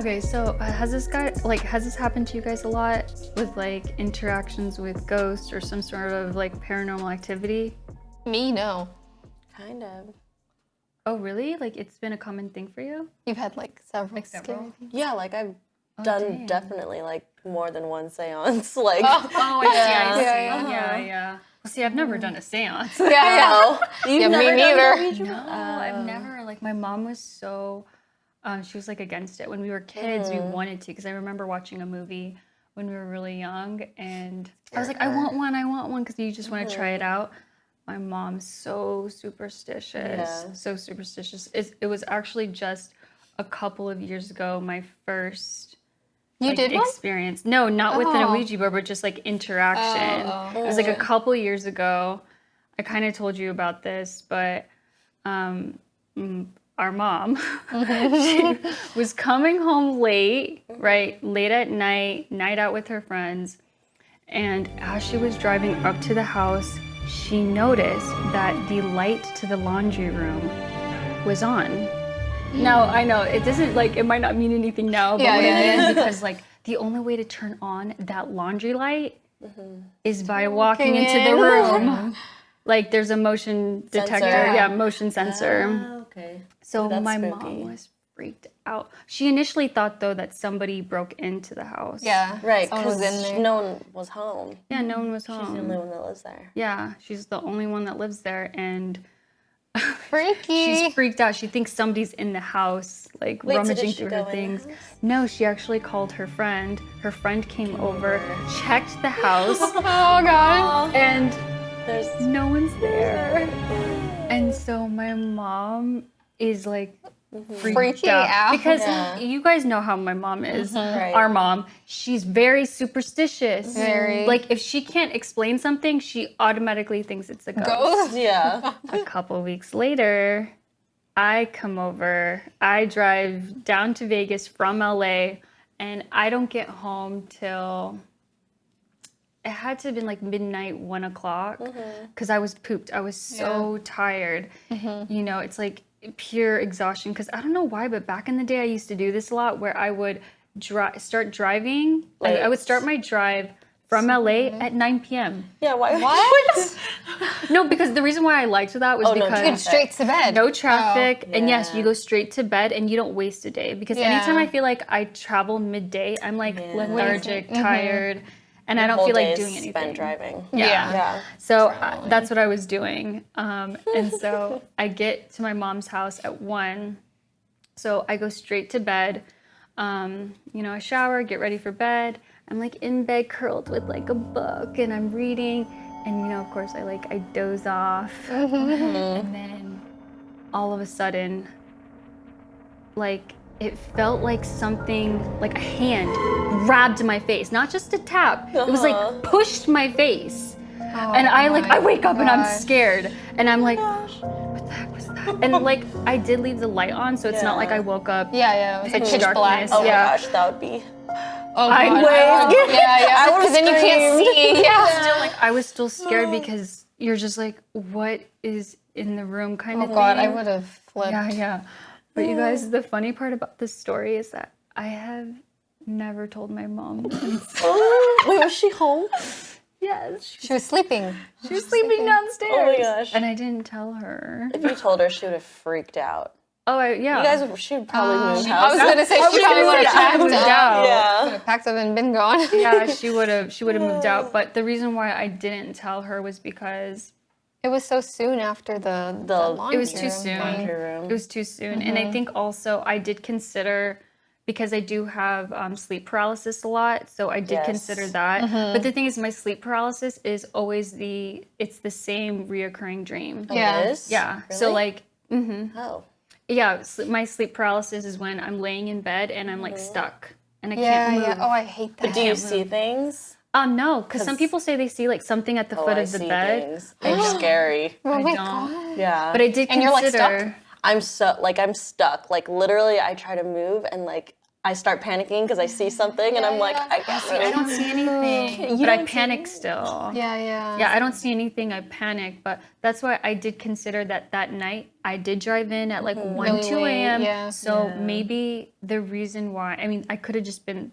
Okay, so has this happened to you guys a lot with like interactions with ghosts or some sort of like paranormal activity? Me, no. Kind of. Oh, really? Like it's been a common thing for you? You've had like several. several? Scary. Yeah, like I've Oh, done dang. definitely like more than one seance. Like, Oh, I see. Yeah. Yeah. Well, see, I've never done a seance. Yeah. oh, you've Yeah, me never done neither. the Ouija No, board? I've never. Like my mom was so, she was like against it. When we were kids, we wanted to because I remember watching a movie when we were really young, and I was like, I want one because you just want to try it out. My mom's so superstitious, Yeah. so superstitious. It was actually just a couple of years ago, my first You did one? experience. No, not with an Oh. Ouija board, but just like interaction. It was like a couple years ago. I kind of told you about this, but our mom, she was coming home late, right? Late at night out with her friends. And as she was driving up to the house, she noticed that the light to the laundry room was on. Now, I know, it doesn't, like, it might not mean anything now, but what it means because, like, the only way to turn on that laundry light is by walking into the room. Like, there's a motion detector. Sensor. Yeah, motion sensor. Oh, okay. So That's my spooky. mom was freaked out. She initially thought, though, that somebody broke into the house. Yeah. Right, Someone was in because there. no one was home. Yeah, no one was She's the home. only one that lives there. Yeah, she's the only one that lives there, and Freaky. she's freaked out. She thinks somebody's in the house, like Wait, so rummaging did she through go her in the things. house? No, she actually called her friend. Her friend came over, checked the house, Oh god. and There's no one's there. And so my mom is like freaked Freaky out out. because Yeah. you guys know how my mom is. Right. Our mom, she's very superstitious. Very. Like if she can't explain something, she automatically thinks it's a ghost. Ghost. yeah. A couple weeks later, I come over. I drive down to Vegas from LA, and I don't get home till it had to have been like midnight, 1 o'clock, because I was pooped. I was so tired. You know, it's like pure exhaustion. Because I don't know why, but back in the day, I used to do this a lot, where I would start driving. I would start my drive from LA at 9 p.m. Yeah, why? What? No, because the reason why I liked that was Oh, no, because Good straight to bed. no traffic, and yes, yeah. you go straight to bed and you don't waste a day. Because anytime I feel like I travel midday, I'm like lethargic, tired, and I don't Whole feel like days doing anything. spent driving. Yeah. Yeah. So that's what I was doing. And so I get to my mom's house at 1. So I go straight to bed. You know, I shower, get ready for bed. I'm like in bed curled with like a book and I'm reading. And, you know, of course, I doze off. And then all of a sudden, like, it felt like something, like a hand grabbed my face. Not just a tap. It was like pushed my face. And I wake up and I'm scared. And I'm like, what the heck was that? And like, I did leave the light on, so it's not like I woke up. Yeah. It was like pitch black. darkness. Oh Yeah. my gosh, that would be. Oh I god. would. Yeah. I would've Because then you can't see. Yeah. Still, like, I was still scared because you're just like, what is in the room kind Oh of thing. god, I would have flipped. Yeah. But you guys, the funny part about this story is that I have never told my mom this. Wait, was she home? Yes. She was sleeping. She was sleeping downstairs. Oh my gosh. And I didn't tell her. If you told her, she would have freaked out. Oh, yeah. You guys, she would probably move I house. was gonna say she probably would have moved packed out. Yeah. Packed up and been gone. Yeah, she would have moved out. But the reason why I didn't tell her was because It was so soon after the laundry it was too room soon. thing. Room. It was too soon. And I think also I did consider, because I do have sleep paralysis a lot, so I did Yes. consider that. But the thing is, my sleep paralysis is always it's the same reoccurring dream. Yeah. It is? Yeah. So Really? like, Oh. yeah, my sleep paralysis is when I'm laying in bed and I'm like stuck and I Yeah, can't move. yeah. Oh, I hate that. Do you see things? No, because some people say they see like something at the Oh, foot I of the see bed. things. They're scary. Oh I my don't. god. Yeah. But I did And you're, like, consider. stuck? I'm stuck. Like, I try to move and like I start panicking because I see something and I'm like, yeah. I guess I don't see anything, You but I don't see panic still. Yeah. Yeah, I don't see anything. I panic, but that's why I did consider that night I did drive in at like 1, Really 2 late, a.m. yeah. So maybe the reason why, I mean, that could have just been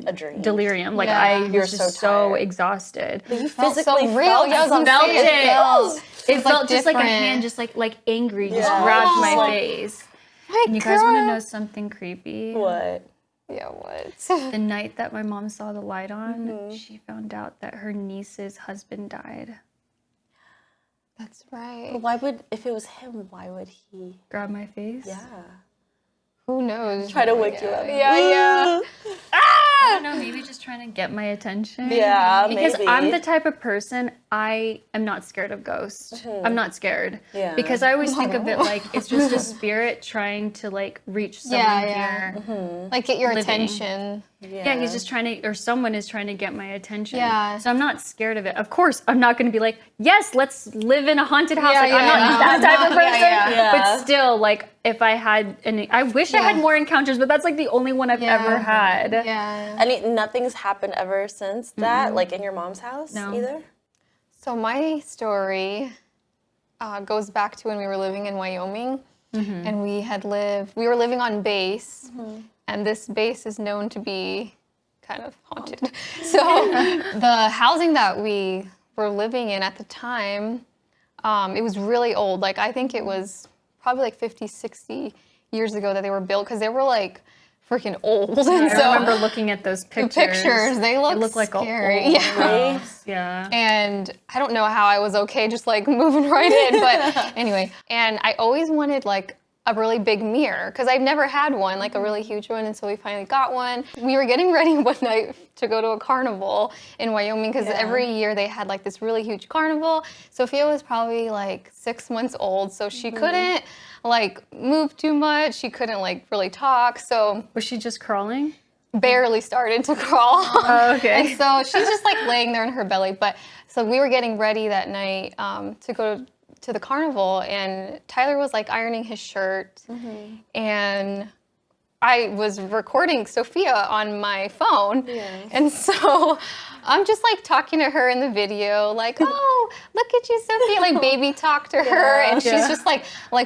A dream. delirium. Like Yeah. I You're was so just so tired. exhausted. You Felt physically so real. Yeah, I was gonna Felt say, it. It was, felt just like a different. hand, just like angry, just Yeah. grabbed my Oh. face. My And you guys want to God. know something creepy? What? Yeah, what? The night that my mom saw the light on, she found out that her niece's husband died. That's right. Why would, if it was him, why would he? Grab my face. Yeah. Who knows? Try to wake you up. Yeah. I don't know, maybe just trying to get my attention. Yeah, Because maybe. I'm the type of person, I am not scared of ghosts. I'm not scared. Yeah. Because I always think of it like it's just a spirit trying to like reach someone Yeah. here. Like get your Living. attention. Yeah, he's just trying to, or someone is trying to get my attention. Yeah. So I'm not scared of it. Of course, I'm not going to be like, yes, let's live in a haunted house. Yeah, like, I'm yeah, not no, that type of yeah, person. yeah. But still, like, if I had any, I wish I had more encounters, but that's like the only one I've ever had. Yeah. And nothing's happened ever since that, like in your mom's house No. either? So my story goes back to when we were living in Wyoming, and we were living on base, and this base is known to be kind of haunted. So the housing that we were living in at the time, it was really old. Like I think it was probably like 50, 60 years ago that they were built because they were like freaking old. And I so remember looking at those the pictures. pictures, they look like scary. a old Yeah. house. Yeah. And I don't know how I was okay just like moving right in, but anyway. And I always wanted like a really big mirror because I've never had one, like a really huge one. And so we finally got one. We were getting ready one night to go to a carnival in Wyoming because every year they had like this really huge carnival. Sophia was probably like 6 months old, so she couldn't like move too much. She couldn't like really talk. So Was she just crawling? barely started to crawl. Oh, okay. And so she's just like laying there in her belly. But so we were getting ready that night to go to the carnival, and Tyler was like ironing his shirt, and I was recording Sophia on my phone. And so I'm just like talking to her in the video, like, oh, look at you, Sophia, like baby talk to her. And she's just like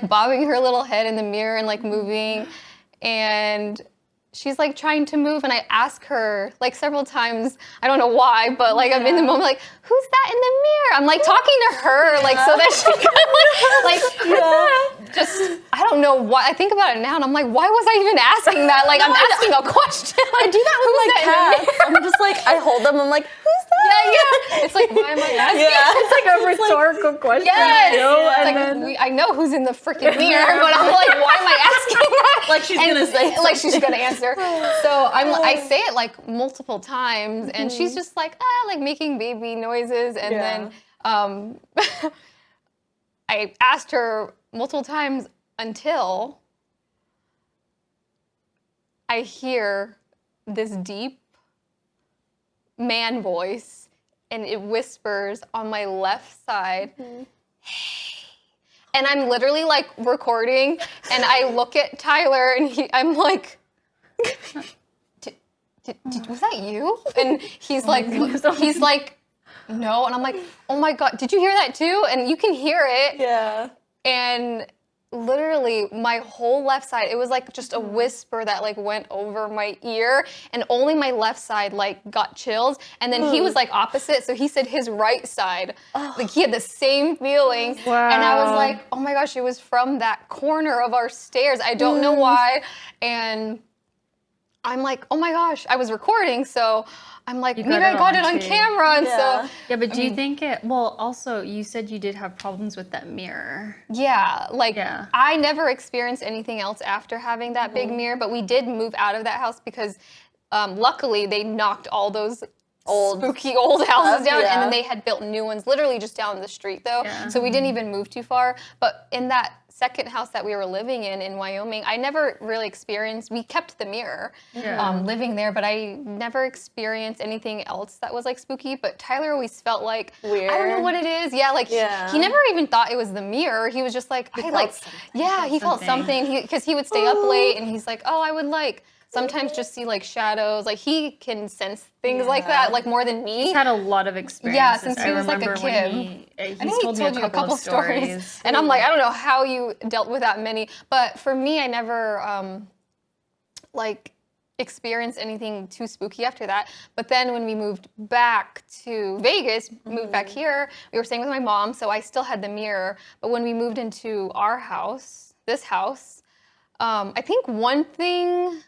bobbing her little head in the mirror and like moving. And she's like trying to move, and I ask her like several times, I don't know why, but like I'm in the moment like, who's that in the mirror? I'm like talking to her like so that she can like just, I don't know why. I think about it now and I'm like, why was I even asking that? Like I'm asking a question. I do that with my cats. I'm just like, I hold them, I'm like, who's that? Yeah. It's like, why am I asking? Yeah. It's like a rhetorical question. Yes. you know, It's and like, then- I know who's in the freaking mirror, but I'm like, why am I asking that? Like she's gonna say like she's gonna answer. So I say it like multiple times, and she's just like like making baby noises, and then I asked her multiple times until I hear this deep man voice, and it whispers on my left side, hey. And I'm literally like recording, and I look at Tyler, and I'm like, was that you? And he's like, no. And I'm like, oh my God, did you hear that too? And you can hear it. Yeah. And literally my whole left side, it was like just a whisper that like went over my ear, and only my left side like got chills. And then he was like opposite, so he said his right side, like he had the same feeling. Wow. And I was like, oh my gosh, it was from that corner of our stairs. I don't know why. And I'm like, oh my gosh, I was recording, so I'm like, maybe I got it on camera. And so Yeah, but do you think it, well, also, you said you did have problems with that mirror. yeah, like Yeah. I never experienced anything else after having that big mirror, but we did move out of that house because luckily they knocked all those spooky old houses down, and then they had built new ones literally just down the street though. Yeah. So we didn't even move too far. But in that second house that we were living in Wyoming, I never really experienced, we kept the mirror living there, but I never experienced anything else that was like spooky. But Tyler always felt like, Weird. I don't know what it is. Yeah, like he never even thought it was the mirror. He was just like, he felt something because he would stay up late, and he's like, oh, I would like sometimes just see like shadows. Like he can sense things like that, like more than me. He's had a lot of experience. Yeah, since he was like a kid. He I think he told me told you a couple of stories. And I'm like, I don't know how you dealt with that many. But for me, I never like experienced anything too spooky after that. But then when we moved back to Vegas, moved back here, we were staying with my mom, so I still had the mirror. But when we moved into our house, this house, I think one thing,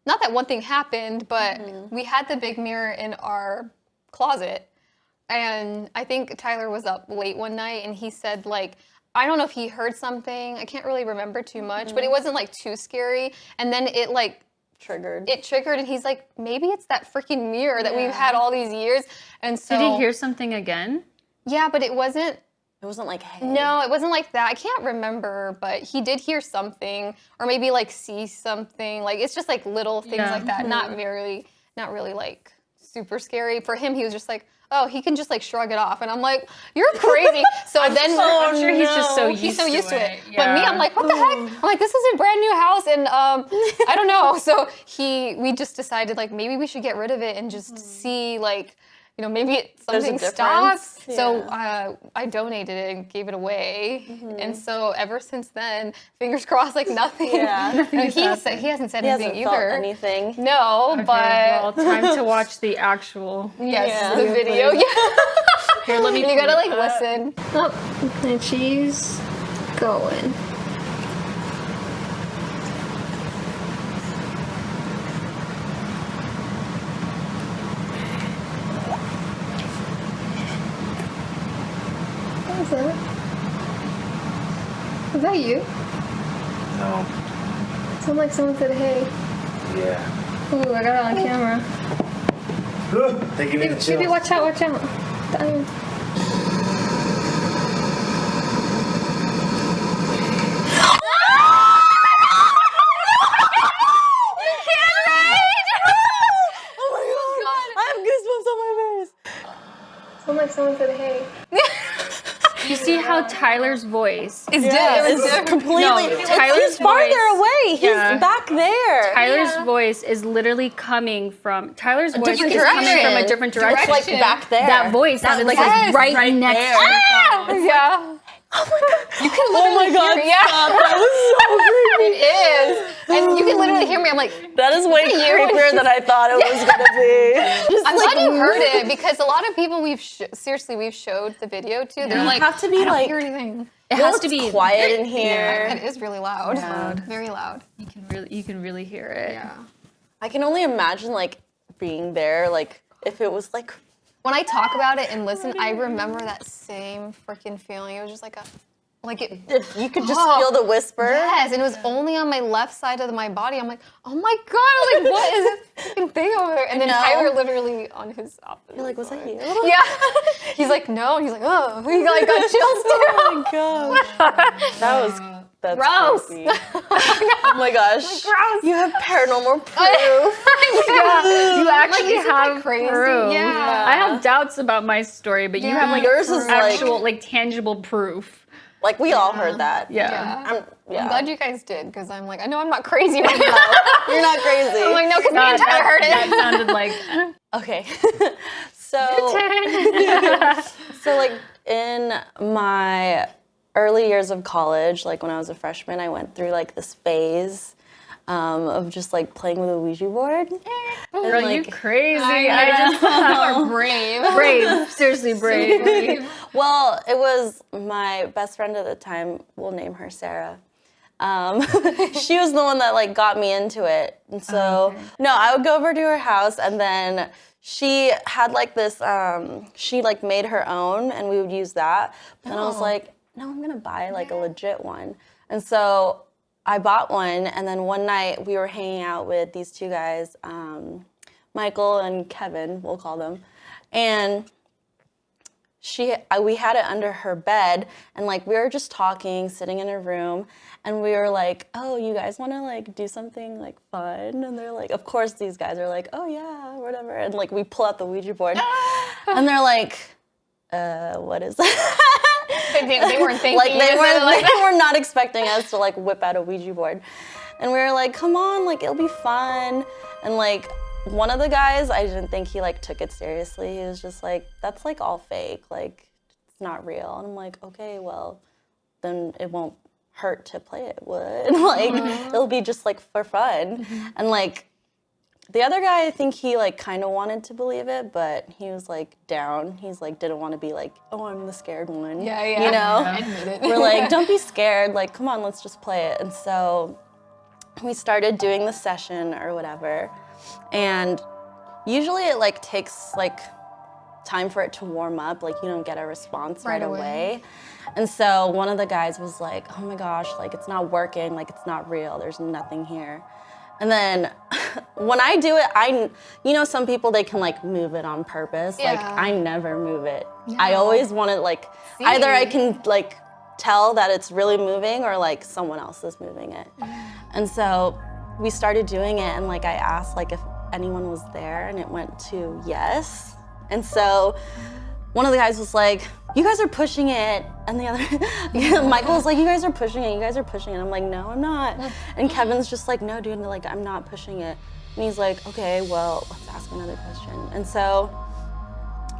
not that one thing happened, but we had the big mirror in our closet. And I think Tyler was up late one night and he said like, I don't know if he heard something. I can't really remember too much, but it wasn't like too scary. And then it like Triggered. it triggered and he's like, maybe it's that freaking mirror that we've had all these years. And so Did he hear something again? yeah, but it wasn't It wasn't like, hey. no, it wasn't like that. I can't remember, but he did hear something or maybe like see something. Like it's just like little things like that. Not really like super scary. For him, he was just like, oh, he can just like shrug it off. And I'm like, you're crazy. So then I'm sure he's just so he's so used to it. Yeah. But me, I'm like, what the heck? I'm like, this is a brand new house and I don't know. So we just decided like maybe we should get rid of it and just see like, you know, maybe There's a something difference. stops. So I donated it and gave it away. And so ever since then, fingers crossed, like nothing. Yeah. And he hasn't said He anything hasn't felt either. anything. No, Okay, but well, time to watch the actual. yes, Yeah. the video. Yeah. Here, let me. You gotta pull it like up. listen. Oh, and she's going. What was that? Was that you? No. Sounded like someone said hey. Yeah. Ooh, I got it on camera. Think you need to chill. Baby, watch out, watch out. Damn. I have goosebumps on my face. Sounded like someone said hey. You see how Tyler's voice. It's Yeah, dead. it's completely. No, Tyler's he's farther voice- away. He's Yeah. back there. Tyler's voice is literally coming from Tyler's voice different is coming direction. from a different direction. Like back there. That voice sounded like it Yes, was right next there. to the phone. Yeah. Oh my god. You can literally hear me. Yeah. That was so creepy. It is. And you can literally hear me. I'm like, That is way creepier than I thought it was gonna be. Just I'm like, glad you heard it because a lot of people we've showed the video to. They're like, have to be I don't like- hear anything. It well, has to it's be quiet in here. It is really loud. Very loud. You can really hear it. Yeah. I can only imagine like being there, like if it was like When I talk about it and listen, I remember that same freaking feeling. It was just like it. if you could just Oh, feel the whisper. Yes, and it was only on my left side of my body. I'm like, oh my god! I'm like, what is this freaking thing over there? And then No. Tyler literally on his opposite. You're like, was that you? Yeah. He's like, no. And he's like, oh. He like got chills too. Oh my gosh. That's Gross. creepy. Oh my gosh. Gross. You have paranormal proof. You actually isn't that have crazy? proof. Yeah. I have doubts about my story, but you have like Yours is actual like tangible proof. Like we all heard that. Yeah. I'm glad you guys did because I'm like, I know I'm not crazy right now. You're not crazy. I'm like, no, because me and Tyler heard That it. sounded like Okay. So like in my early years of college, like when I was a freshman, I went through like this phase of just like playing with a Ouija board. girl, you like- crazy. You are brave. brave. Seriously brave. Well, it was my best friend at the time. We'll name her Sarah. She was the one that like got me into it. And so, no, I would go over to her house and then she had like this, she like made her own and we would use that. But then I was like, no, I'm gonna buy like a legit one. And so I bought one and then one night we were hanging out with these two guys, Michael and Kevin, we'll call them. And we had it under her bed and like we were just talking, sitting in her room, and we were like, oh, you guys want to like do something like fun? And they're like, of course these guys are like, oh yeah, whatever. And like we pull out the Ouija board and they're like, what is that? They weren't thinking. Like they Like, were not expecting us to like whip out a Ouija board. And we were like, come on, like it'll be fun. And like one of the guys, I didn't think he like took it seriously. He was just like, that's like all fake, like it's not real. And I'm like, okay, well, then it won't hurt to play it, would. Like it'll be just like for fun. And like the other guy, I think he like kind of wanted to believe it, but he was like down. He's like didn't want to be like, oh, I'm the scared one. Yeah, yeah. You know? Admit it. We're like, don't be scared. Like, come on, let's just play it. And so we started doing the session or whatever. And usually it like takes like time for it to warm up. Like you don't get a response right away. And so one of the guys was like, oh my gosh, like it's not working. Like it's not real. There's nothing here. And then when I do it, you know, some people, they can like move it on purpose. Yeah. Like I never move it. I always want to like, either I can like tell that it's really moving or like someone else is moving it. And so we started doing it and like I asked like if anyone was there and it went to yes. And so one of the guys was like, you guys are pushing it. And the other, Michael was like, you guys are pushing it, you guys are pushing it. I'm like, no, I'm not. And Kevin's just like, no, dude, like, I'm not pushing it. And he's like, okay, well, let's ask another question. And so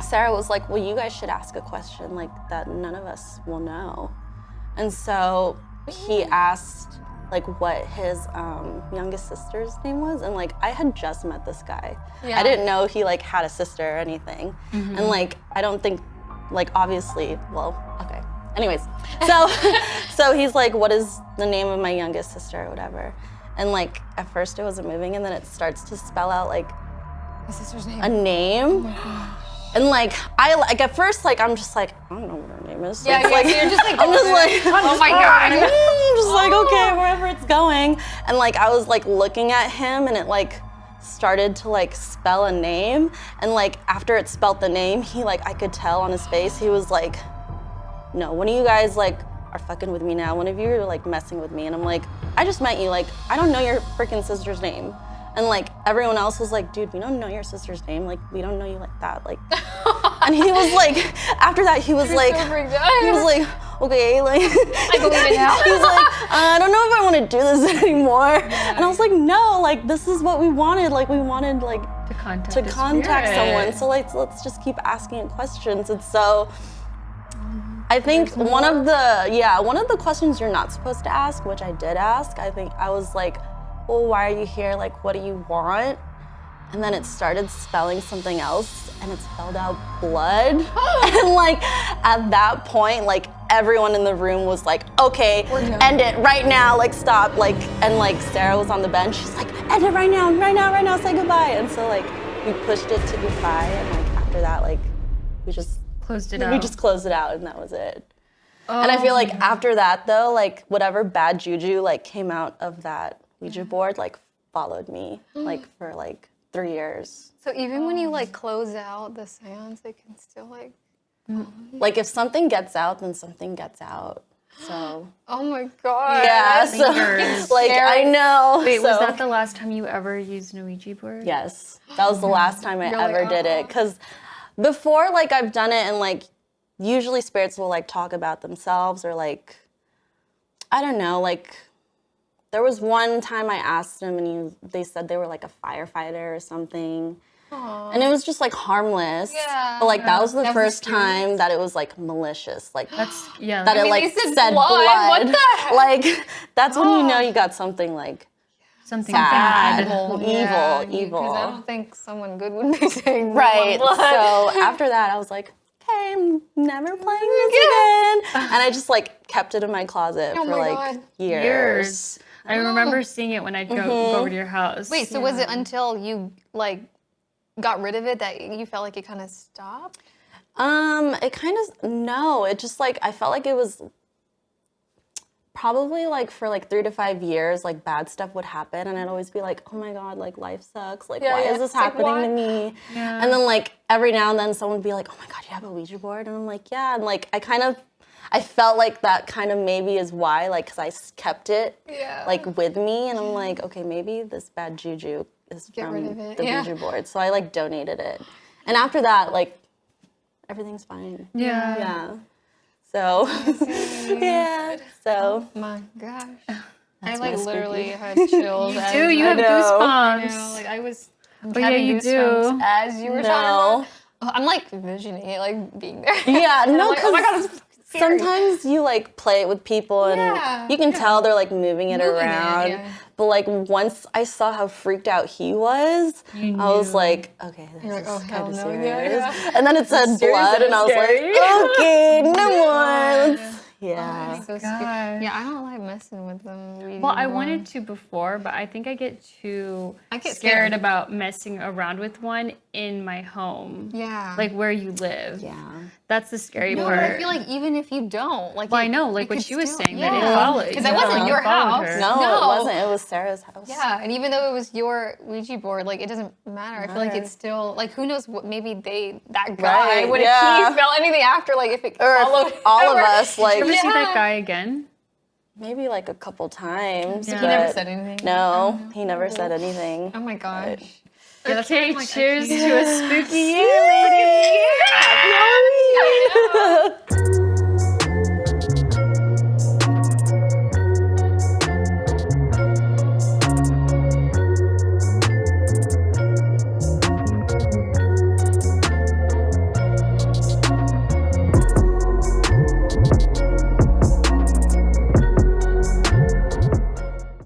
Sarah was like, well, you guys should ask a question like that none of us will know. And so he asked like what his youngest sister's name was. And like, I had just met this guy. Yeah. I didn't know he like had a sister or anything. And like, I don't think, like obviously, well, okay. Anyways, so he's like, what is the name of my youngest sister or whatever? And like, at first it wasn't moving and then it starts to spell out like My sister's name. a name. And like, at first, like, I'm just like, I don't know what her name is. Yeah, It's yeah, like, so you're just like, I'm just like, oh my God. I'm just like, okay, wherever it's going. And like, I was like looking at him and it like started to like spell a name. And like, after it spelled the name, he like, I could tell on his face, he was like, no, one of you guys like are fucking with me now. One of you are like messing with me. And I'm like, I just met you. Like, I don't know your freaking sister's name. And like everyone else was like, dude, we don't know your sister's name. Like, we don't know you like that. Like, and he was like, after that, he was like, so freaked out. he was like, okay, like, I believe it now. he was like, I don't know if I want to do this anymore. And I was like, no, like, this is what we wanted. Like, we wanted like To contact to the contact spirit. someone. So like, let's just keep asking it questions. And so I think one of the questions you're not supposed to ask, which I did ask, I think I was like, well, why are you here? Like, what do you want? And then it started spelling something else and it spelled out blood. And like, at that point, like everyone in the room was like, okay, end it right now, like stop. Like, and like Sarah was on the bench, she's like, end it right now, say goodbye. And so like, we pushed it to goodbye and like after that, like, we just Closed it out. we just closed it out and that was it. And I feel like after that though, like whatever bad juju like came out of that Ouija board like followed me like for like 3 years. So even when you like close out the seance, it can still like, Like if something gets out, then something gets out. So oh my God. yeah, so Fingers. like I know. Wait, was so- that the last time you ever used an Ouija board? Yes, that was the last time I You're like, ever did it. Cause before, like I've done it, and like usually spirits will like talk about themselves or like I don't know. Like there was one time I asked them, and they said they were like a firefighter or something, and it was just like harmless. Yeah. But like that was the That was first scary. time that it was like malicious. Like That's yeah. that it mean, like they said said blood. blood. What the heck? Like that's when you know you got something like something bad. bad. Evil. Because I don't think someone good would be saying Right. blood. So after that, I was like, okay, I'm never playing this again. And I just like kept it in my closet Oh for my like God. years. I remember seeing it when I'd go over to your house. Wait, so was it until you like got rid of it that you felt like it kind of stopped? It kind of no. It just like I felt like it was probably like for like 3 to 5 years, like bad stuff would happen, and I'd always be like, oh my God, like life sucks. Like why is this It's like, happening why? to me? Yeah. And then like every now and then someone would be like, oh my God, you have a Ouija board? And I'm like, yeah. And like I felt like that kind of maybe is why, like, because I kept it like with me, and I'm like, okay, maybe this bad juju is from rid of it, the yeah. Ouija board. So I like donated it, and after that, like everything's fine. Yeah. Yeah. So yeah. So My gosh. I like my literally spooky. had chills. as Dude, you I have know. goosebumps. like I was yeah, having you goosebumps do. as you were No. talking about. I'm like visioning it, like being there. Yeah, And I'm no, like, oh my god, because it's scary. sometimes you like play it with people and Yeah, you can tell they're like moving it Moving it, around. yeah. But like once I saw how freaked out he was, You I was knew. like, okay, this You're like, is oh, kind hell of no, serious. yeah. And then it said blood, and I was scary. like, okay, no more. Let's- yeah. So scary. gosh. Yeah, I don't like messing with them. Well, I wanted to before, but I think I get too I get scared scared. about messing around with one in my home. Yeah. Like where you live. Yeah. That's the scary No, part. but I feel like even if you don't, like, Well, I it- know, it like what could she was still- saying, that it yeah. followed. Because it wasn't your followed house. her. No, No. it wasn't. It was Sarah's house. Yeah, and even though it was your Ouija board, like it doesn't matter. I feel like Matter. it's still like who knows what maybe that guy Right, would yeah. he felt anything after like if it Or if followed all of him or- us, like, Did you ever see that Yeah. guy again? maybe like a couple times. Yeah. He never but said anything. No, he never said anything. Oh my gosh. Okay, like, I cheers to can't- a spooky year, lady. Happy Halloween!